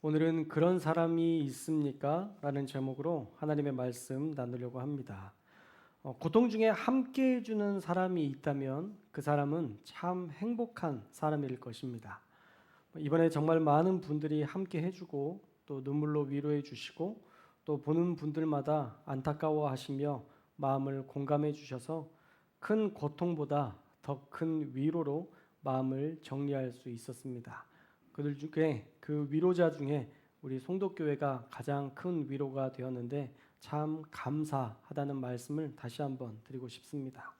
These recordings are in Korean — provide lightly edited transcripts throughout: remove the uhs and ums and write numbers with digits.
오늘은 그런 사람이 있습니까? 라는 제목으로 하나님의 말씀 나누려고 합니다. 고통 중에 함께 해주는 사람이 있다면 그 사람은 참 행복한 사람일 것입니다. 이번에 정말 많은 분들이 함께 해주고 또 눈물로 위로해 주시고 또 보는 분들마다 안타까워 하시며 마음을 공감해 주셔서 큰 고통보다 더 큰 위로로 마음을 정리할 수 있었습니다. 그들 중에 그 위로자 중에 우리 송도교회가 가장 큰 위로가 되었는데 참 감사하다는 말씀을 다시 한번 드리고 싶습니다.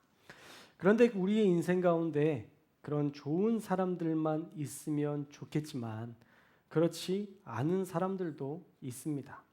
그런데 우리의 인생 가운데 그런 좋은 사람들만 있으면 좋겠지만 그렇지 않은 사람들도 있습니다.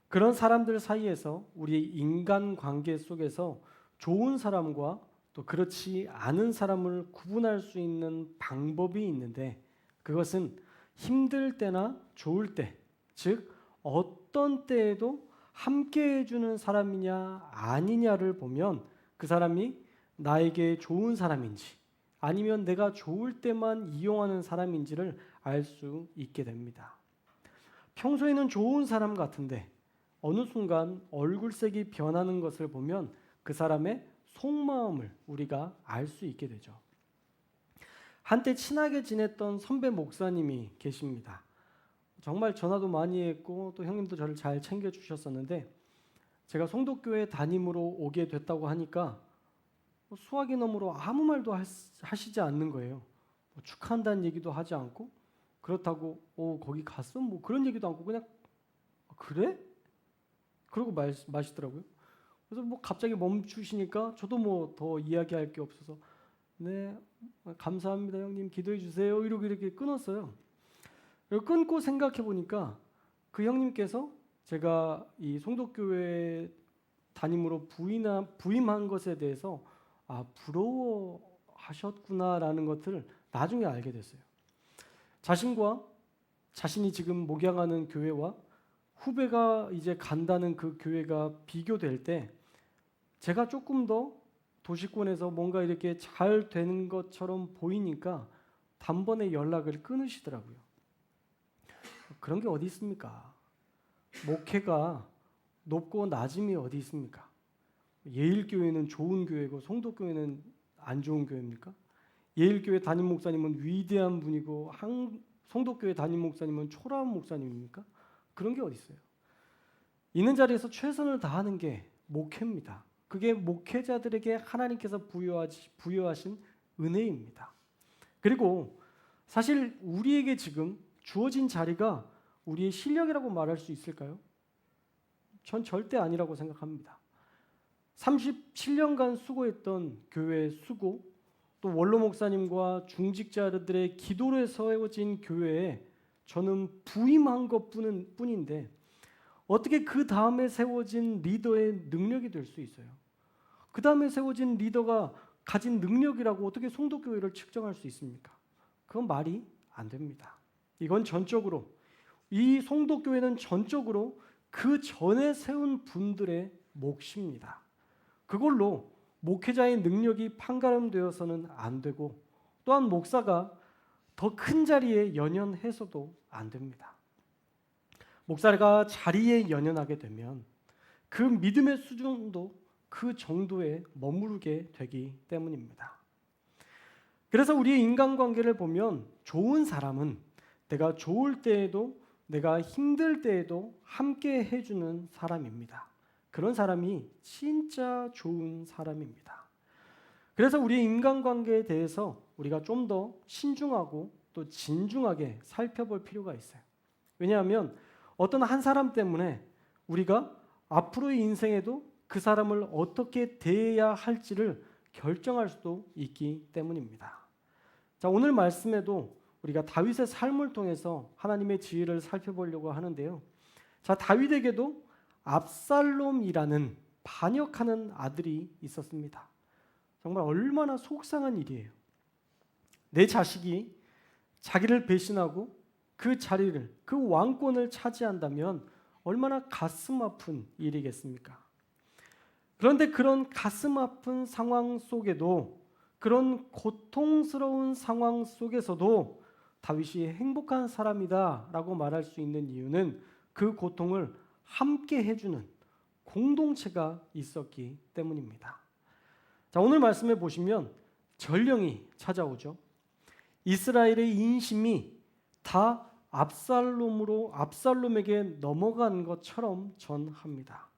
그런 사람들 사이에서 우리 인간관계 속에서 좋은 사람과 또 그렇지 않은 사람을 구분할 수 있는 방법이 있는데 그것은 힘들 때나 좋을 때, 즉 어떤 때에도 함께 해주는 사람이냐 아니냐를 보면 그 사람이 나에게 좋은 사람인지 아니면 내가 좋을 때만 이용하는 사람인지를 알 수 있게 됩니다. 평소에는 좋은 사람 같은데 어느 순간 얼굴색이 변하는 것을 보면 그 사람의 속마음을 우리가 알 수 있게 되죠. 한때 친하게 지냈던 선배 목사님이 계십니다. 정말 전화도 많이 했고 또 형님도 저를 잘 챙겨주셨었는데 제가 송도교회 담임으로 오게 됐다고 하니까 수화기 너머로 아무 말도 하시지 않는 거예요. 축하한다는 얘기도 하지 않고 그렇다고 거기 갔어? 뭐 그런 얘기도 않고 그냥 그래? 그러고 마시더라고요. 그래서 뭐 갑자기 멈추시니까 저도 뭐 더 이야기할 게 없어서 네 감사합니다 형님 기도해 주세요 이러고 이렇게 끊었어요. 그리고 끊고 생각해 보니까 그 형님께서 제가 이 송도교회 담임으로 부임한 것에 대해서 부러워하셨구나라는 것을 나중에 알게 됐어요. 자신이 지금 목양하는 교회와 후배가 이제 간다는 그 교회가 비교될 때 제가 조금 더 도시권에서 뭔가 이렇게 잘 되는 것처럼 보이니까 단번에 연락을 끊으시더라고요. 그런 게 어디 있습니까? 목회가 높고 낮음이 어디 있습니까? 예일교회는 좋은 교회고 송도교회는 안 좋은 교회입니까? 예일교회 담임 목사님은 위대한 분이고 송도교회 담임 목사님은 초라한 목사님입니까? 그런 게 어디 있어요? 있는 자리에서 최선을 다하는 게 목회입니다. 그게 목회자들에게 하나님께서 부여하신 은혜입니다. 그리고 사실 우리에게 지금 주어진 자리가 우리의 실력이라고 말할 수 있을까요? 전 절대 아니라고 생각합니다. 37년간 수고했던 교회의 수고, 또 원로 목사님과 중직자들의 기도로 세워진 교회에 저는 부임한 것뿐인데 어떻게 그 다음에 세워진 리더의 능력이 될 수 있어요? 그 다음에 세워진 리더가 가진 능력이라고 어떻게 송도교회를 측정할 수 있습니까? 그건 말이 안 됩니다. 이건 이 송도교회는 전적으로 그 전에 세운 분들의 몫입니다. 그걸로 목회자의 능력이 판가름되어서는 안 되고 또한 목사가 더 큰 자리에 연연해서도 안 됩니다. 목사가 자리에 연연하게 되면 그 믿음의 수준도 그 정도에 머무르게 되기 때문입니다. 그래서 우리의 인간관계를 보면 좋은 사람은 내가 좋을 때에도 내가 힘들 때에도 함께 해주는 사람입니다. 그런 사람이 진짜 좋은 사람입니다. 그래서 우리의 인간관계에 대해서 우리가 좀 더 신중하고 또 진중하게 살펴볼 필요가 있어요. 왜냐하면 어떤 한 사람 때문에 우리가 앞으로의 인생에도 그 사람을 어떻게 대해야 할지를 결정할 수도 있기 때문입니다. 자, 오늘 말씀에도 우리가 다윗의 삶을 통해서 하나님의 지혜를 살펴보려고 하는데요. 자, 다윗에게도 압살롬이라는 반역하는 아들이 있었습니다. 정말 얼마나 속상한 일이에요. 내 자식이 자기를 배신하고 그 자리를, 그 왕권을 차지한다면 얼마나 가슴 아픈 일이겠습니까? 그런데 그런 가슴 아픈 상황 속에도 그런 고통스러운 상황 속에서도 다윗이 행복한 사람이다라고 말할 수 있는 이유는 그 고통을 함께 해주는 공동체가 있었기 때문입니다. 자, 오늘 말씀에 보시면 전령이 찾아오죠. 이스라엘의 인심이 다 압살롬에게 넘어간 것처럼 전합니다.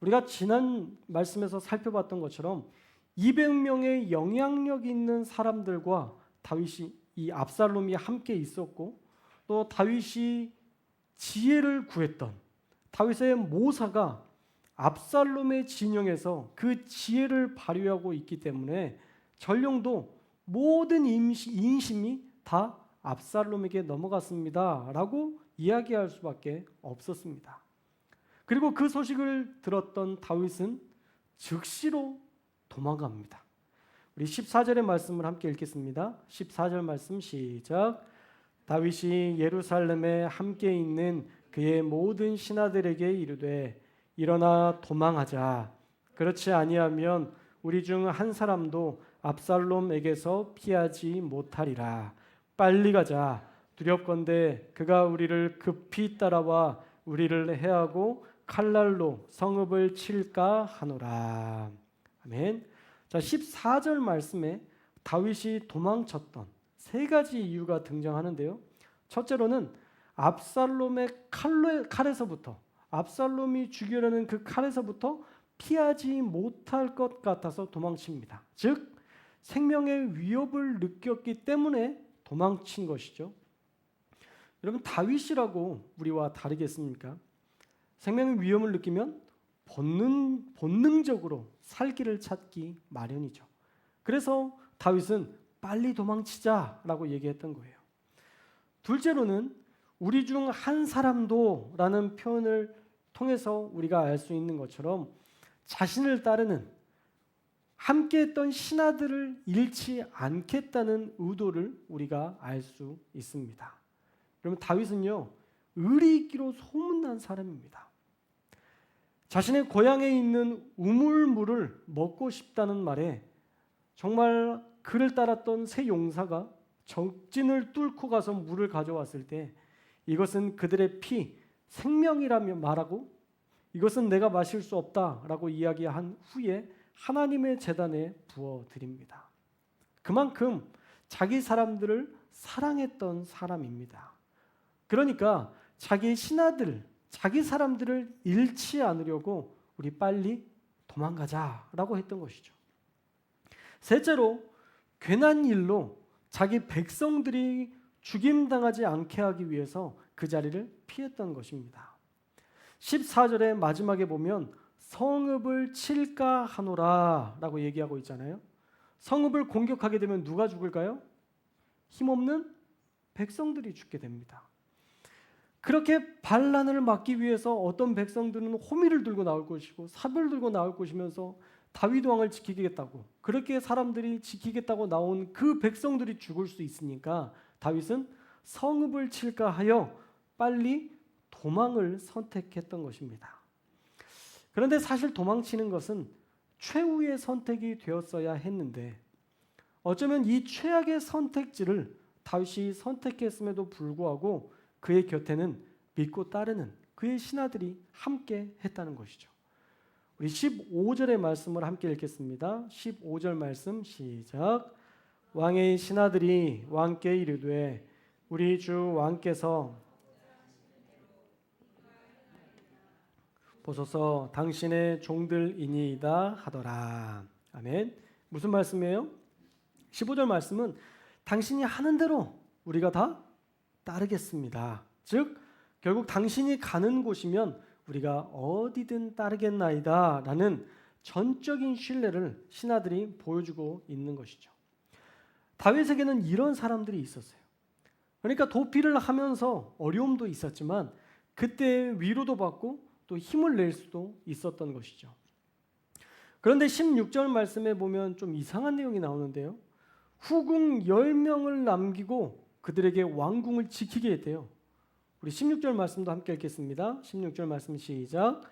우리가 지난 말씀에서 살펴봤던 것처럼 200명의 영향력 있는 사람들과 이 압살롬이 함께 있었고, 또 다윗이 지혜를 구했던 다윗의 모사가 압살롬의 진영에서 그 지혜를 발휘하고 있기 때문에 전령도 모든 인심이 다 압살롬에게 넘어갔습니다 라고 이야기할 수밖에 없었습니다. 그리고 그 소식을 들었던 다윗은 즉시로 도망갑니다. 우리 14절의 말씀을 함께 읽겠습니다. 14절 말씀 시작. 다윗이 예루살렘에 함께 있는 그의 모든 신하들에게 이르되 일어나 도망하자. 그렇지 아니하면 우리 중 한 사람도 압살롬에게서 피하지 못하리라. 빨리 가자. 두렵건대 그가 우리를 급히 따라와 우리를 해하고 칼날로 성읍을 칠까 하노라. 아멘. 자, 14절 말씀에 다윗이 도망쳤던 세 가지 이유가 등장하는데요. 첫째로는 압살롬의 칼에서부터, 압살롬이 죽이려는 그 칼에서부터 피하지 못할 것 같아서 도망칩니다. 즉 생명의 위협을 느꼈기 때문에 도망친 것이죠. 여러분, 다윗이라고 우리와 다르겠습니까? 생명의 위험을 느끼면 본능적으로 살 길을 찾기 마련이죠. 그래서 다윗은 빨리 도망치자라고 얘기했던 거예요. 둘째로는 우리 중 한 사람도 라는 표현을 통해서 우리가 알 수 있는 것처럼 자신을 따르는 함께했던 신하들을 잃지 않겠다는 의도를 우리가 알 수 있습니다. 여러분, 다윗은요, 의리 있기로 소문난 사람입니다. 자신의 고향에 있는 우물물을 먹고 싶다는 말에 정말 그를 따랐던 세 용사가 적진을 뚫고 가서 물을 가져왔을 때 이것은 그들의 피, 생명이라며 말하고 이것은 내가 마실 수 없다라고 이야기한 후에 하나님의 제단에 부어드립니다. 그만큼 자기 사람들을 사랑했던 사람입니다. 그러니까 자기 신하들, 자기 사람들을 잃지 않으려고 우리 빨리 도망가자라고 했던 것이죠. 셋째로 괜한 일로 자기 백성들이 죽임당하지 않게 하기 위해서 그 자리를 피했던 것입니다. 14절의 마지막에 보면 성읍을 칠까 하노라 라고 얘기하고 있잖아요. 성읍을 공격하게 되면 누가 죽을까요? 힘없는 백성들이 죽게 됩니다. 그렇게 반란을 막기 위해서 어떤 백성들은 호미를 들고 나올 것이고 삽을 들고 나올 것이면서 다윗 왕을 지키겠다고, 그렇게 사람들이 지키겠다고 나온 그 백성들이 죽을 수 있으니까 다윗은 성읍을 칠까 하여 빨리 도망을 선택했던 것입니다. 그런데 사실 도망치는 것은 최후의 선택이 되었어야 했는데 어쩌면 이 최악의 선택지를 다윗이 선택했음에도 불구하고 그의 곁에는 믿고 따르는 그의 신하들이 함께 했다는 것이죠. 우리 15절의 말씀을 함께 읽겠습니다. 15절 말씀 시작. 왕의 신하들이 왕께 이르되 우리 주 왕께서 보소서 당신의 종들이니이다 하더라. 아멘. 무슨 말씀이에요? 15절 말씀은 당신이 하는 대로 우리가 다 따르겠습니다. 즉 결국 당신이 가는 곳이면 우리가 어디든 따르겠나이다 라는 전적인 신뢰를 신하들이 보여주고 있는 것이죠. 다윗에게는 이런 사람들이 있었어요. 그러니까 도피를 하면서 어려움도 있었지만 그때 위로도 받고 또 힘을 낼 수도 있었던 것이죠. 그런데 16절 말씀에 보면 좀 이상한 내용이 나오는데요. 후궁 10명을 남기고 그들에게 왕궁을 지키게 했대요. 우리 16절 말씀도 함께 읽겠습니다. 16절 말씀 시작.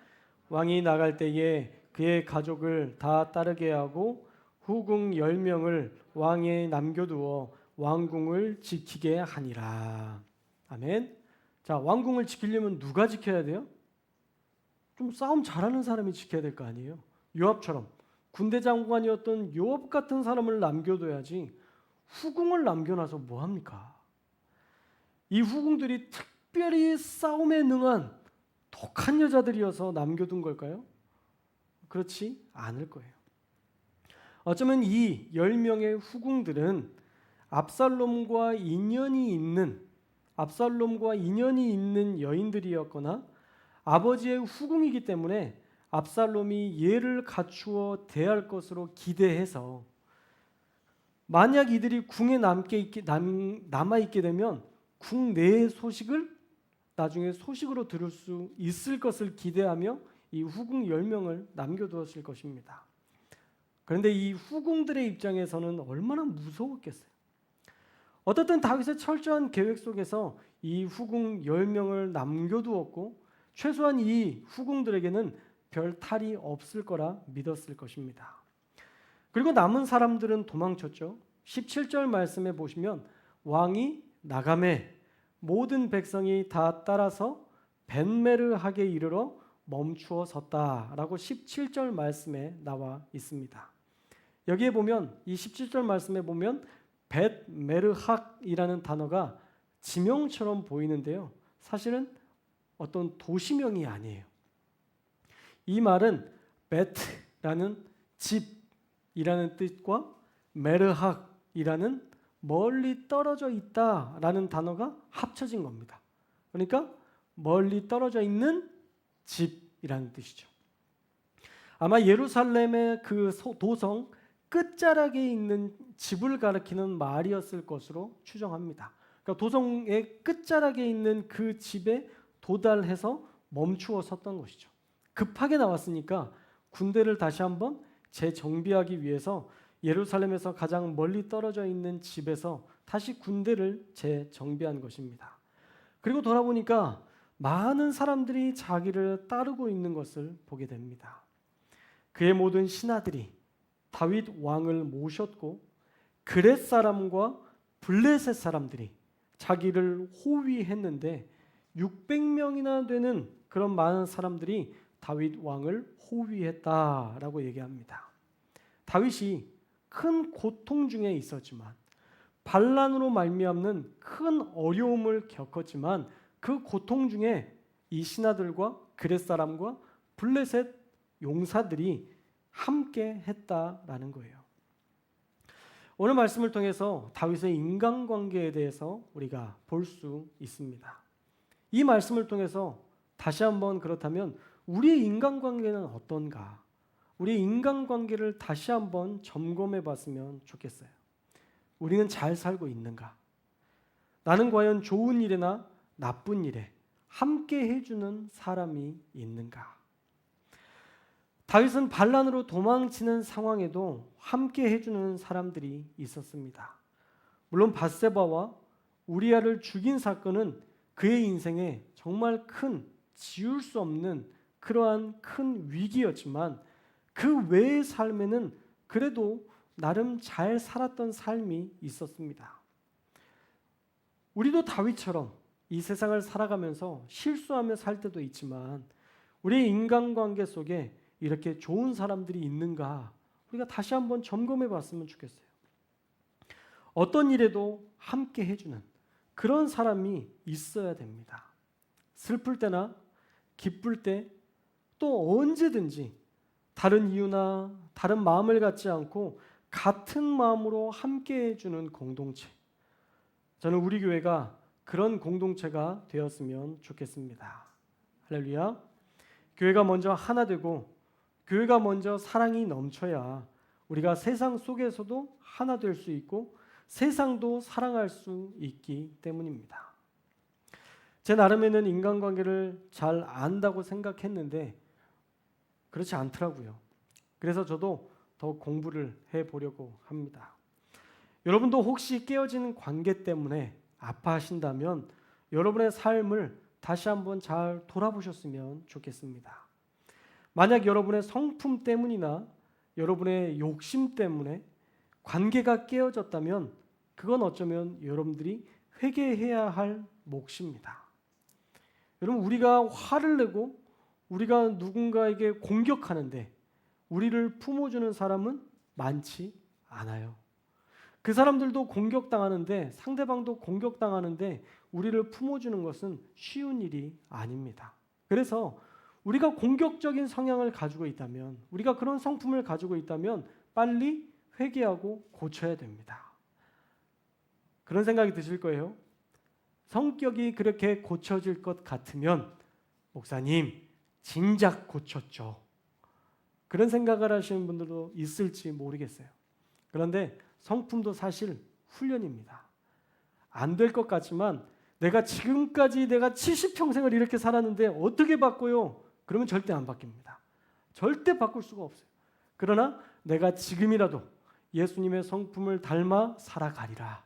왕이 나갈 때에 그의 가족을 다 따르게 하고 후궁 10명을 왕에 남겨두어 왕궁을 지키게 하니라. 아멘. 자, 왕궁을 지키려면 누가 지켜야 돼요? 좀 싸움 잘하는 사람이 지켜야 될 거 아니에요. 요압처럼 군대 장관이었던 요압 같은 사람을 남겨둬야지 후궁을 남겨놔서 뭐합니까? 이 후궁들이 특별히 싸움에 능한 독한 여자들이어서 남겨둔 걸까요? 그렇지 않을 거예요. 어쩌면 이 10명의 후궁들은 압살롬과 인연이 있는 여인들이었거나 아버지의 후궁이기 때문에 압살롬이 예를 갖추어 대할 것으로 기대해서 만약 이들이 궁에 남아있게 되면 궁 내의 소식을 나중에 소식으로 들을 수 있을 것을 기대하며 이 후궁 10명을 남겨두었을 것입니다. 그런데 이 후궁들의 입장에서는 얼마나 무서웠겠어요. 어떻든 다윗의 철저한 계획 속에서 이 후궁 10명을 남겨두었고 최소한 이 후궁들에게는 별 탈이 없을 거라 믿었을 것입니다. 그리고 남은 사람들은 도망쳤죠. 17절 말씀에 보시면 왕이 나가매 모든 백성이 다 따라서 벳메르하게 이르러 멈추어 섰다라고 17절 말씀에 나와 있습니다. 여기에 보면 이 17절 말씀에 보면 벳메르학이라는 단어가 지명처럼 보이는데요. 사실은 어떤 도시명이 아니에요. 이 말은 베트라는 집이라는 뜻과 메르학이라는 멀리 떨어져 있다라는 단어가 합쳐진 겁니다. 그러니까 멀리 떨어져 있는 집이라는 뜻이죠. 아마 예루살렘의 그 도성 끝자락에 있는 집을 가리키는 말이었을 것으로 추정합니다. 그러니까 도성의 끝자락에 있는 그 집에 도달해서 멈추어 섰던 것이죠. 급하게 나왔으니까 군대를 다시 한번 재정비하기 위해서 예루살렘에서 가장 멀리 떨어져 있는 집에서 다시 군대를 재정비한 것입니다. 그리고 돌아보니까 많은 사람들이 자기를 따르고 있는 것을 보게 됩니다. 그의 모든 신하들이 다윗 왕을 모셨고 그렛 사람과 블레셋 사람들이 자기를 호위했는데 600명이나 되는 그런 많은 사람들이 다윗 왕을 호위했다라고 얘기합니다. 다윗이 큰 고통 중에 있었지만 반란으로 말미암는 큰 어려움을 겪었지만 그 고통 중에 이 신하들과 그렛 사람과 블레셋 용사들이 함께 했다라는 거예요. 오늘 말씀을 통해서 다윗의 인간관계에 대해서 우리가 볼 수 있습니다. 이 말씀을 통해서 다시 한번 그렇다면 우리의 인간관계는 어떤가? 우리의 인간관계를 다시 한번 점검해 봤으면 좋겠어요. 우리는 잘 살고 있는가? 나는 과연 좋은 일이나 나쁜 일에 함께 해주는 사람이 있는가? 다윗은 반란으로 도망치는 상황에도 함께 해주는 사람들이 있었습니다. 물론 밧세바와 우리아를 죽인 사건은 그의 인생에 정말 큰 지울 수 없는 그러한 큰 위기였지만 그 외의 삶에는 그래도 나름 잘 살았던 삶이 있었습니다. 우리도 다윗처럼 이 세상을 살아가면서 실수하며 살 때도 있지만 우리의 인간관계 속에 이렇게 좋은 사람들이 있는가 우리가 다시 한번 점검해 봤으면 좋겠어요. 어떤 일에도 함께 해주는 그런 사람이 있어야 됩니다. 슬플 때나 기쁠 때 또 언제든지 다른 이유나 다른 마음을 갖지 않고 같은 마음으로 함께 해주는 공동체. 저는 우리 교회가 그런 공동체가 되었으면 좋겠습니다. 할렐루야. 교회가 먼저 하나 되고 교회가 먼저 사랑이 넘쳐야 우리가 세상 속에서도 하나 될 수 있고 세상도 사랑할 수 있기 때문입니다. 제 나름에는 인간관계를 잘 안다고 생각했는데 그렇지 않더라고요. 그래서 저도 더 공부를 해보려고 합니다. 여러분도 혹시 깨어진 관계 때문에 아파하신다면 여러분의 삶을 다시 한번 잘 돌아보셨으면 좋겠습니다. 만약 여러분의 성품 때문이나 여러분의 욕심 때문에 관계가 깨어졌다면 그건 어쩌면 여러분들이 회개해야 할 몫입니다. 여러분, 우리가 화를 내고 우리가 누군가에게 공격하는데 우리를 품어주는 사람은 많지 않아요. 그 사람들도 공격당하는데, 상대방도 공격당하는데 우리를 품어주는 것은 쉬운 일이 아닙니다. 그래서 우리가 공격적인 성향을 가지고 있다면, 우리가 그런 성품을 가지고 있다면 빨리 회개하고 고쳐야 됩니다. 그런 생각이 드실 거예요. 성격이 그렇게 고쳐질 것 같으면 목사님 진작 고쳤죠. 그런 생각을 하시는 분들도 있을지 모르겠어요. 그런데 성품도 사실 훈련입니다. 안 될 것 같지만 내가 지금까지 내가 70평생을 이렇게 살았는데 어떻게 바꿔요? 그러면 절대 안 바뀝니다. 절대 바꿀 수가 없어요. 그러나 내가 지금이라도 예수님의 성품을 닮아 살아가리라.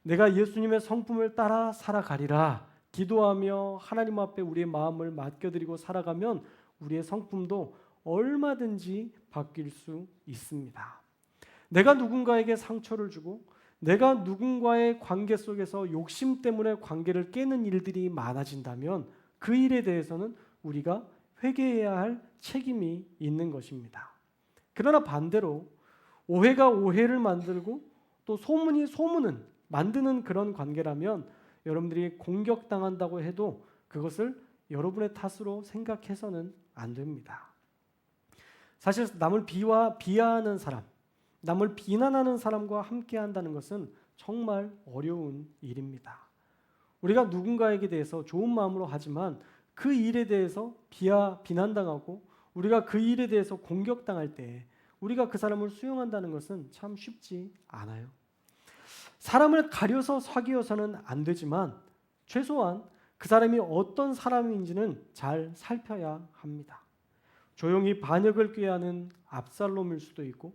내가 예수님의 성품을 따라 살아가리라. 기도하며 하나님 앞에 우리의 마음을 맡겨드리고 살아가면 우리의 성품도 얼마든지 바뀔 수 있습니다. 내가 누군가에게 상처를 주고 내가 누군가의 관계 속에서 욕심 때문에 관계를 깨는 일들이 많아진다면 그 일에 대해서는 우리가 회개해야 할 책임이 있는 것입니다. 그러나 반대로 오해가 오해를 만들고 또 소문이 소문을 만드는 그런 관계라면 여러분들이 공격당한다고 해도 그것을 여러분의 탓으로 생각해서는 안 됩니다. 사실 남을 비하하는 사람, 남을 비난하는 사람과 함께 한다는 것은 정말 어려운 일입니다. 우리가 누군가에게 대해서 좋은 마음으로 하지만 그 일에 대해서 비난당하고 우리가 그 일에 대해서 공격당할 때 우리가 그 사람을 수용한다는 것은 참 쉽지 않아요. 사람을 가려서 사귀어서는 안 되지만 최소한 그 사람이 어떤 사람인지는 잘 살펴야 합니다. 조용히 반역을 꾀하는 압살롬일 수도 있고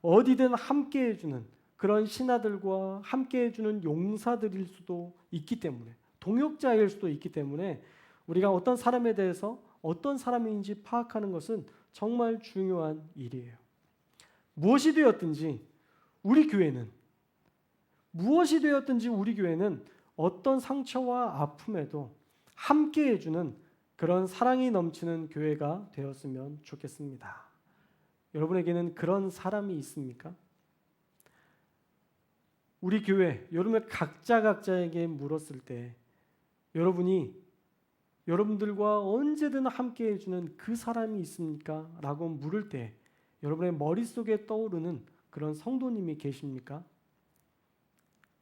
어디든 함께 해주는 그런 신하들과 함께 해주는 용사들일 수도 있기 때문에 동역자일 수도 있기 때문에 우리가 어떤 사람에 대해서 어떤 사람인지 파악하는 것은 정말 중요한 일이에요. 무엇이 되었든지 우리 교회는 어떤 상처와 아픔에도 함께 해주는 그런 사랑이 넘치는 교회가 되었으면 좋겠습니다. 여러분에게는 그런 사람이 있습니까? 우리 교회, 여러분의 각자에게 물었을 때 여러분들과 언제든 함께 해주는 그 사람이 있습니까? 라고 물을 때 여러분의 머릿속에 떠오르는 그런 성도님이 계십니까?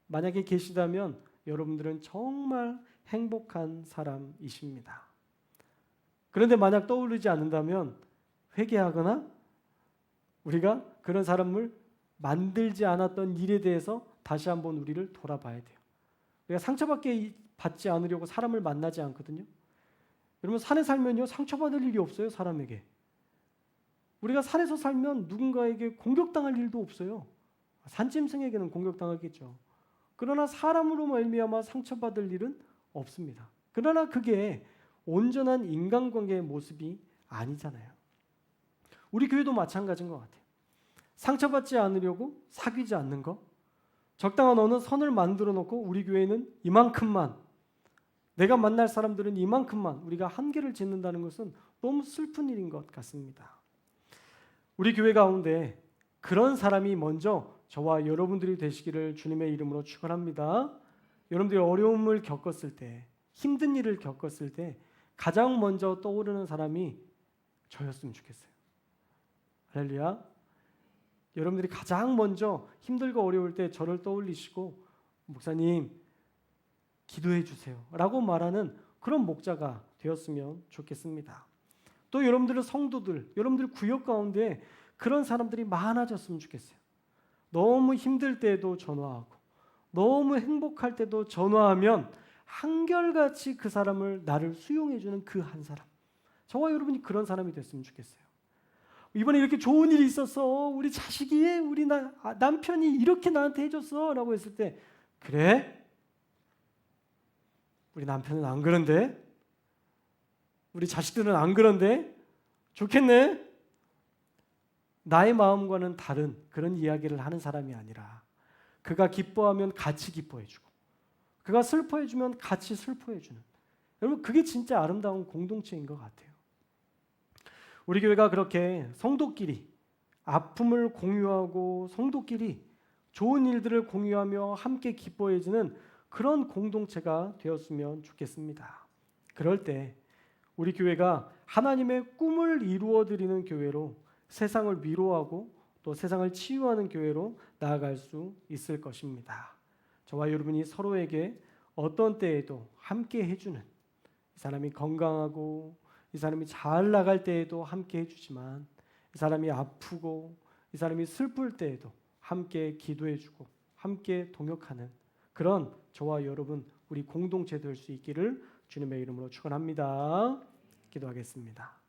만약에 계시다면 여러분들은 정말 행복한 사람이십니다. 그런데 만약 떠오르지 않는다면 회개하거나 우리가 그런 사람을 만들지 않았던 일에 대해서 다시 한번 우리를 돌아봐야 돼요. 우리가 상처받지 않으려고 사람을 만나지 않거든요. 여러분 산에 살면요 상처받을 일이 없어요. 사람에게. 우리가 산에서 살면 누군가에게 공격당할 일도 없어요. 산짐승에게는 공격당하겠죠. 그러나 사람으로 말미암아 상처받을 일은 없습니다. 그러나 그게 온전한 인간관계의 모습이 아니잖아요. 우리 교회도 마찬가지인 것 같아요. 상처받지 않으려고 사귀지 않는 것, 적당한 어느 선을 만들어 놓고 우리 교회는 이만큼만, 내가 만날 사람들은 이만큼만 우리가 한계를 짓는다는 것은 너무 슬픈 일인 것 같습니다. 우리 교회 가운데 그런 사람이 먼저 저와 여러분들이 되시기를 주님의 이름으로 축원합니다. 여러분들이 어려움을 겪었을 때, 힘든 일을 겪었을 때 가장 먼저 떠오르는 사람이 저였으면 좋겠어요. 할렐루야. 여러분들이 가장 먼저 힘들고 어려울 때 저를 떠올리시고 목사님 기도해 주세요 라고 말하는 그런 목자가 되었으면 좋겠습니다. 또 여러분들의 성도들, 여러분들 구역 가운데 그런 사람들이 많아졌으면 좋겠어요. 너무 힘들 때도 전화하고 너무 행복할 때도 전화하면 한결같이 그 사람을 나를 수용해 주는 그 한 사람. 저와 여러분이 그런 사람이 됐으면 좋겠어요. 이번에 이렇게 좋은 일이 있었어. 우리 자식이 우리 남편이 이렇게 나한테 해줬어 라고 했을 때 그래? 우리 남편은 안 그런데? 우리 자식들은 안 그런데? 좋겠네? 나의 마음과는 다른 그런 이야기를 하는 사람이 아니라 그가 기뻐하면 같이 기뻐해주고, 그가 슬퍼해주면 같이 슬퍼해주는, 여러분 그게 진짜 아름다운 공동체인 것 같아요. 우리 교회가 그렇게 성도끼리 아픔을 공유하고 성도끼리 좋은 일들을 공유하며 함께 기뻐해지는 그런 공동체가 되었으면 좋겠습니다. 그럴 때 우리 교회가 하나님의 꿈을 이루어드리는 교회로, 세상을 위로하고 또 세상을 치유하는 교회로 나아갈 수 있을 것입니다. 저와 여러분이 서로에게 어떤 때에도 함께 해주는, 이 사람이 건강하고 이 사람이 잘 나갈 때에도 함께 해주지만, 이 사람이 아프고 이 사람이 슬플 때에도 함께 기도해주고 함께 동역하는 그런 저와 여러분, 우리 공동체 될 수 있기를 주님의 이름으로 축원합니다. 기도하겠습니다.